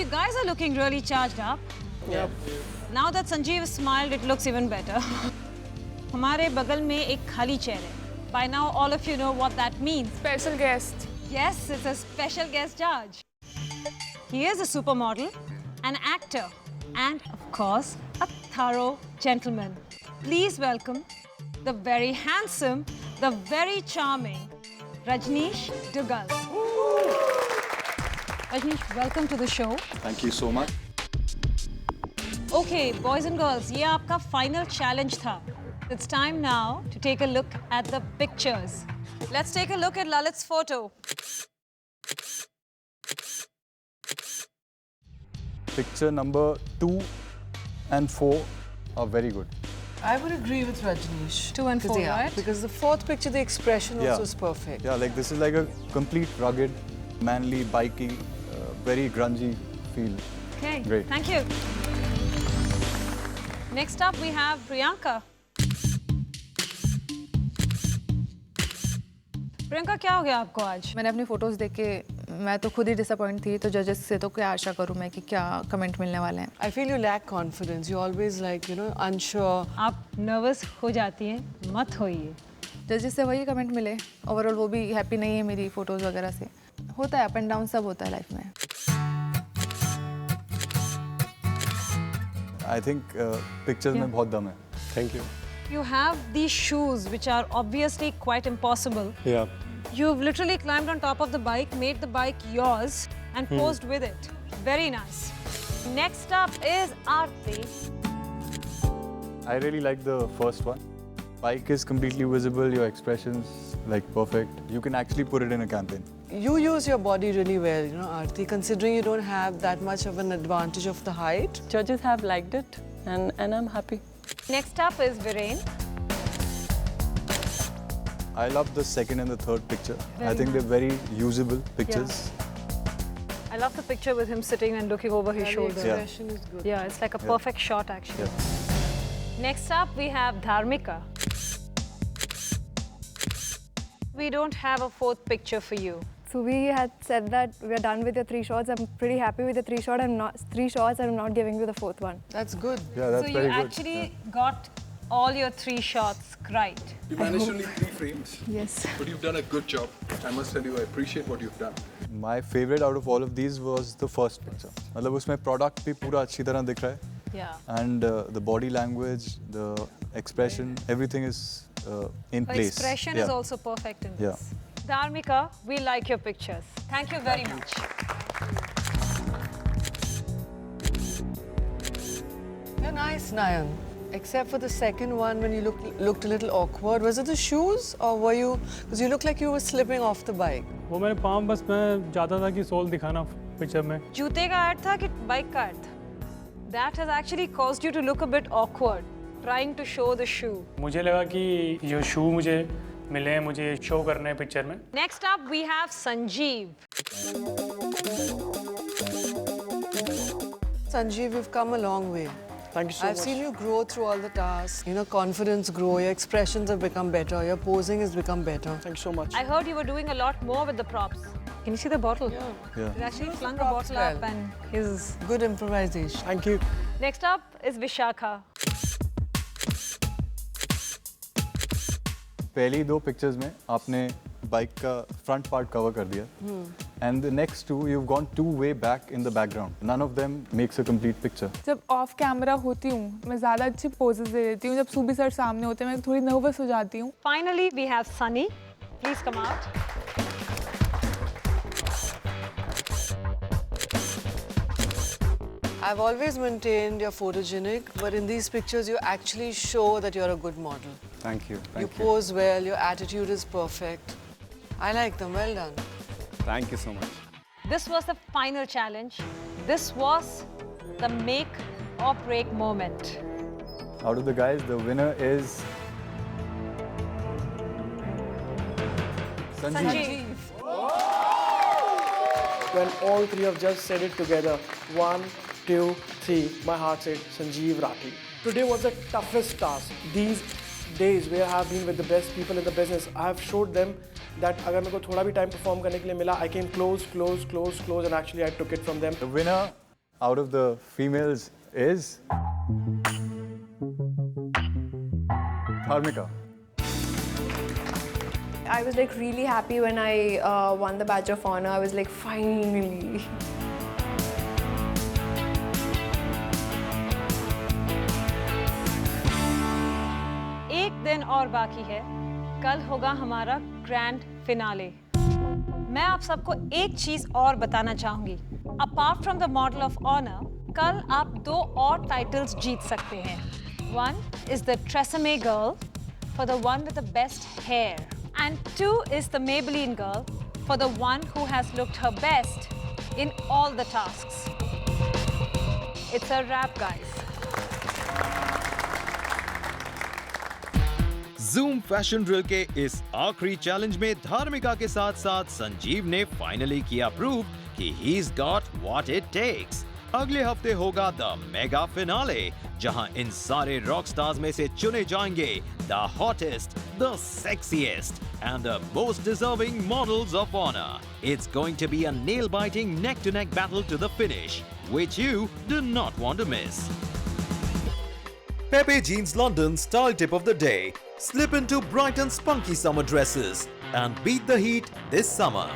You guys are looking really charged up. Yep. Now that Sanjeev smiled, it looks even better. हमारे बगल में एक खाली chair है. By now, all of you know what that means. Special guest. Yes, it's a special guest judge. He is a supermodel, an actor, and of course, a thorough gentleman. Please welcome the very handsome, the very charming Rajneesh Dugal. Rajneesh, welcome to the show. Thank you so much. Okay, boys and girls, ये आपका final challenge था. It's time now to take a look at the pictures. Let's take a look at Lalit's photo. Picture number 2 and 4 are very good. I would agree with Rajneesh. 2 and 4, right? Because the fourth picture, the expression also is perfect. Yeah, like this is like a complete rugged, manly, bikey, very grungy feel. Okay, Great. Thank you. Next up, we have Priyanka. Priyanka क्या हो गया आपको आज? मैंने अपनी photos देख के मैं तो खुद ही डिसअपॉइंट थी तो जजेस से तो क्या आशा करूं मैं कि क्या कमेंट मिलने वाले हैं. I feel you lack confidence. You always like, unsure. आप नर्वस हो जाती हैं, मत होइए. जजेस से वही कमेंट मिले. ओवरऑल वो भी हैप्पी नहीं है मेरी फोटोज वगैरह से. होता है, अप एंड डाउन सब होता है लाइफ में. I think pictures में बहुत दम है. Thank you. You have these shoes which are obviously quite impossible. Yeah. You've literally climbed on top of the bike, made the bike yours and posed with it. Very nice. Next up is Aarti. I really like the first one. Bike is completely visible, your expressions like perfect. You can actually put it in a campaign. You use your body really well, Aarti, considering you don't have that much of an advantage of the height. Judges have liked it and I'm happy. Next up is Viren. I love the second and the third picture. I think they're very usable pictures. I love the picture with him sitting and looking over his The shoulder. expression is good. Yeah, it's like a perfect shot actually. Yeah. Next up we have Dharmika. We don't have a fourth picture for you. So we had said that we are done with the 3 shots. I'm pretty happy with the 3 shots. I'm not giving you the fourth one. That's good. Yeah, that's So very you good. actually got all your 3 shots right. You managed only 3 frames, Yes. but you've done a good job. I must tell you, I appreciate what you've done. My favorite out of all of these was the first picture. मतलब उसमें product भी पूरा अच्छी तरह दिख रहा है. Yeah. And the body language, the expression, everything is in The place. expression is also perfect in this. Yeah. Dharmika, we like your pictures. Thank you very much. You're nice, Nayan. Except for the second one when you looked a little awkward. Was it the shoes or were you... Because you looked like you were slipping off the bike. वो मेरे पाँव बस मैं चाहता था कि soul दिखाना picture में. जूते का ऐड था कि बाइक का ऐड था? That has actually caused you to look a bit awkward, trying to show the shoe. मुझे लगा कि ये शू मुझे मिले हैं, मुझे शो करने हैं पिक्चर में. Next up, we have Sanjeev. Sanjeev, you've come a long way. Thank you so I've much. seen you grow through all the tasks. Confidence grow, your expressions have become better, your posing has become better. Thank you so much. I heard you were doing a lot more with the props. Can you see the bottle? Yeah. He actually flung a props bottle up well. and his... Good improvisation. Thank you. Next up is Vishakha. पहली 2 pictures में आपने bike का front part cover कर दिया. And the next 2, you've gone too way back in the background. None of them makes a complete picture. जब of camera होती हूँ मैं ज़्यादा अच्छी पोजेस दे देती हूँ. जब सूबी सर सामने होते हैं मैं थोड़ी नर्वस हो जाती हूँ. Finally, we have Sunny. Please come out. I've always maintained you're photogenic, but in these pictures you actually show that you're a good model. Thank you. You Thank you. pose well, your attitude is perfect. I like them, well done. Thank you so much. This was the final challenge. This was the make or break moment. Out of the guys, the winner is Sanjeev. When all 3 of just said it together, 1, 2, 3, my heart said Sanjeev Rathi. Today was the toughest task. These days where I have been with the best people in the business, I have showed them that अगर मेरे को थोड़ा भी time perform करने के लिए मिला, I came close and actually I took it from them. The winner out of the females is Dharmika. I was like really happy when I won the Badge of Honor. I was like, finally. एक दिन और बाकी है, कल होगा हमारा grand finale. मैं आप सबको एक चीज और बताना चाहूंगी। Apart from the model of honour, कल आप 2 और टाइटल्स जीत सकते हैं। One is the Tresemme girl for the one with the best hair, and 2 is the Maybelline girl for the one who has looked her best in all the tasks. It's a wrap, guys. Zoom fashion drill के इस आखिरी challenge में धार्मिका के साथ साथ संजीव ने finally किया prove कि he's got what it takes। अगले हफ्ते होगा द मेगा फिनाले, जहां इन सारे रॉक स्टार्स में से चुने जाएंगे the hottest, the sexiest and the most deserving models of honour. It's going to be a nail-biting neck-to-neck battle to the finish, which you do not want to miss। Pepe Jeans London style tip of the day: slip into bright and spunky summer dresses and beat the heat this summer।